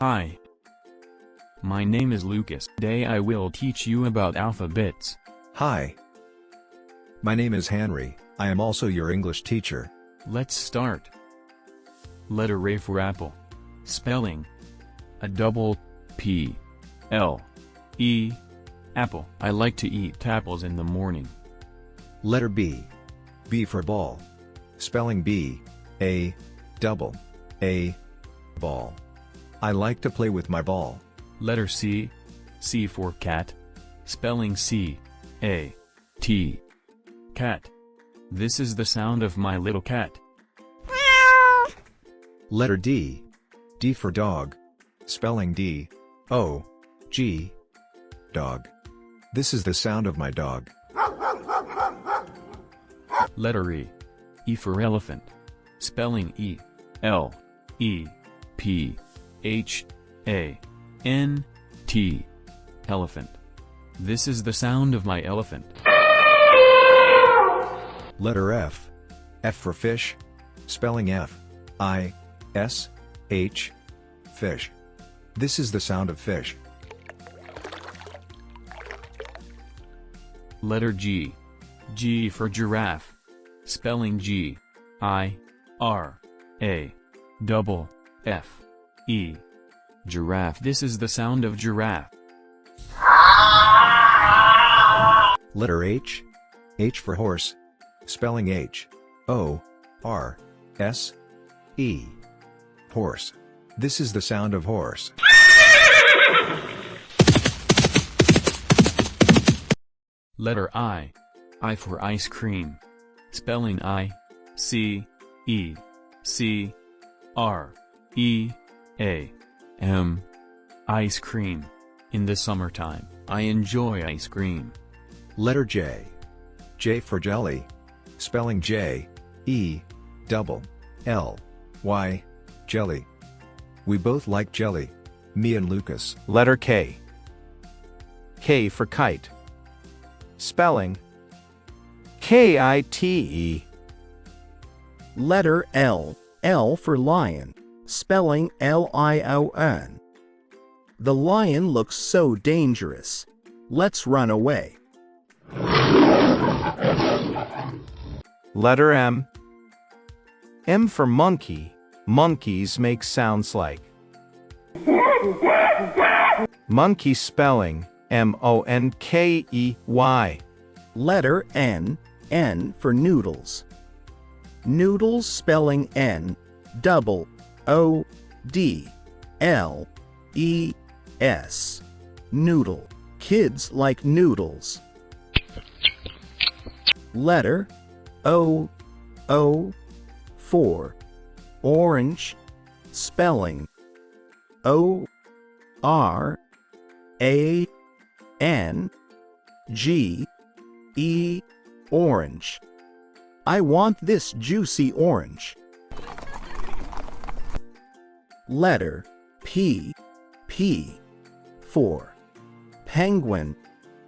Hi. My name is Lucas. Today I will teach you about alphabets. Hi. My name is Henry. I am also your English teacher. Let's start. Letter A for apple. Spelling. A double P. L. E. Apple. I like to eat apples in the morning. Letter B. B for ball. Spelling B. A. Double. A. Ball. I like to play with my ball. Letter C. C for cat. Spelling C. A. T. Cat. This is the sound of my little cat. Letter D. D for dog. Spelling D. O. G. Dog. This is the sound of my dog. Letter E. E for elephant. Spelling E. L. E. P. H. A. N. T. Elephant. This is the sound of my elephant. Letter F. F for fish. Spelling F. I. S. H. Fish. This is the sound of fish. Letter G. G for giraffe. Spelling G. I. R. A. Double. F. E. Giraffe. This is the sound of giraffe. Letter H. H for horse. Spelling H. O. R. S. E. Horse. This is the sound of horse. Letter I. I for ice cream. Spelling I. C. E. C. R. E. A. M. Ice cream. In the summertime, I enjoy ice cream. Letter J. J for jelly. Spelling J. E. Double. L. Y. Jelly. We both like jelly. Me and Lucas. Letter K. K for kite. Spelling K-I-T-E. Letter L. L for lion. Spelling L-I-O-N. The lion looks so dangerous. Let's run away. Letter M. M for monkey. Monkeys make sounds like monkey. Spelling M-O-N-K-E-Y. Letter N. N for noodles. Noodles. Spelling N. Double O. D. L. E. S. Noodle. Kids like noodles. Letter O. O. For orange. Spelling O. R. A. N. G. E. Orange. I want this juicy orange. Letter P. P. For penguin.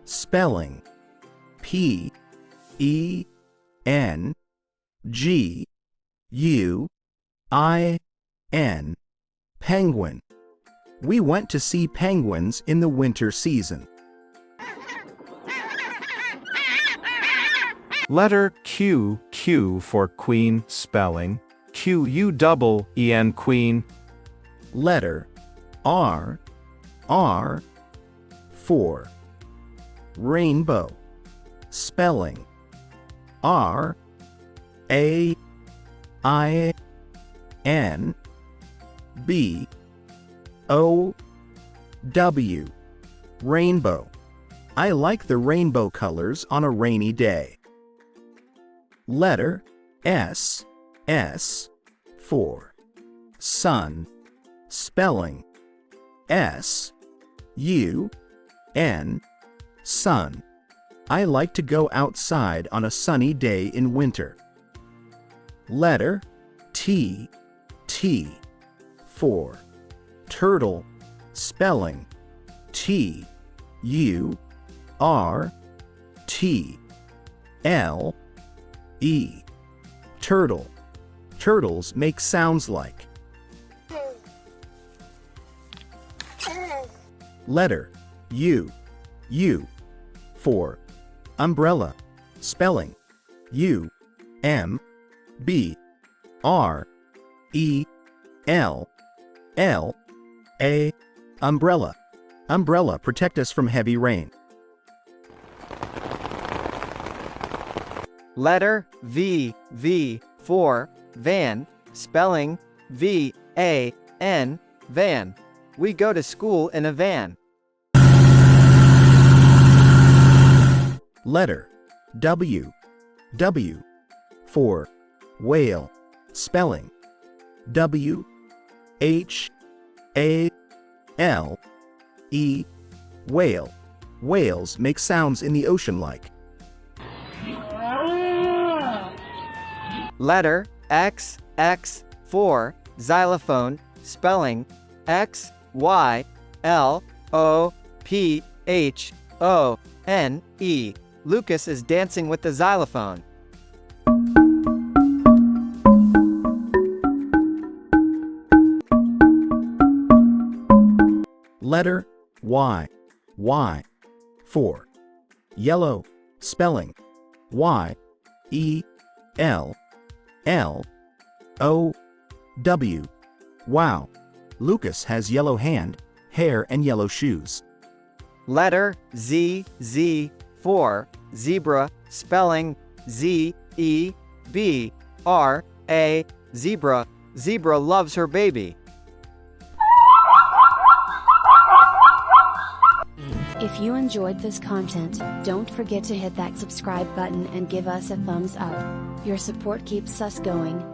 Spelling P. E. N. G. U. I. N. Penguin. We went to see penguins in the winter season. Letter Q. Q for queen. Spelling Q-U-E-N. Queen. Letter R. R. For rainbow. Spelling R. A. I. N. B. O. W. Rainbow. I like the rainbow colors on a rainy day. Letter S. S. For sun. Spelling S. U. N. Sun. I like to go outside on a sunny day in winter. Letter T. T. For turtle. Spelling T. U. R. T. L. E. Turtle. Turtles make sounds like Letter U. U. For umbrella. Spelling U. M. B. R. E. L. L. A. Umbrella. Umbrella protect us from heavy rain. Letter V. V. For van. Spelling V-A-N. Van. We go to school in a van. Letter W. W. For whale. Spelling W. H. A. L. E. Whale. Whales make sounds in the ocean like. Letter X. X. For xylophone. Spelling X-Y-L-O-P-H-O-N-E. Lucas is dancing with the xylophone. Letter Y. Y. For yellow. Spelling Y. E. L. L. O. W. Wow. Lucas has yellow hand, hair and yellow shoes. Letter Z. Z. For zebra. Spelling Z-E-B-R-A. Zebra. Zebra loves her baby. If you enjoyed this content, don't forget to hit that subscribe button and give us a thumbs up. Your support keeps us going.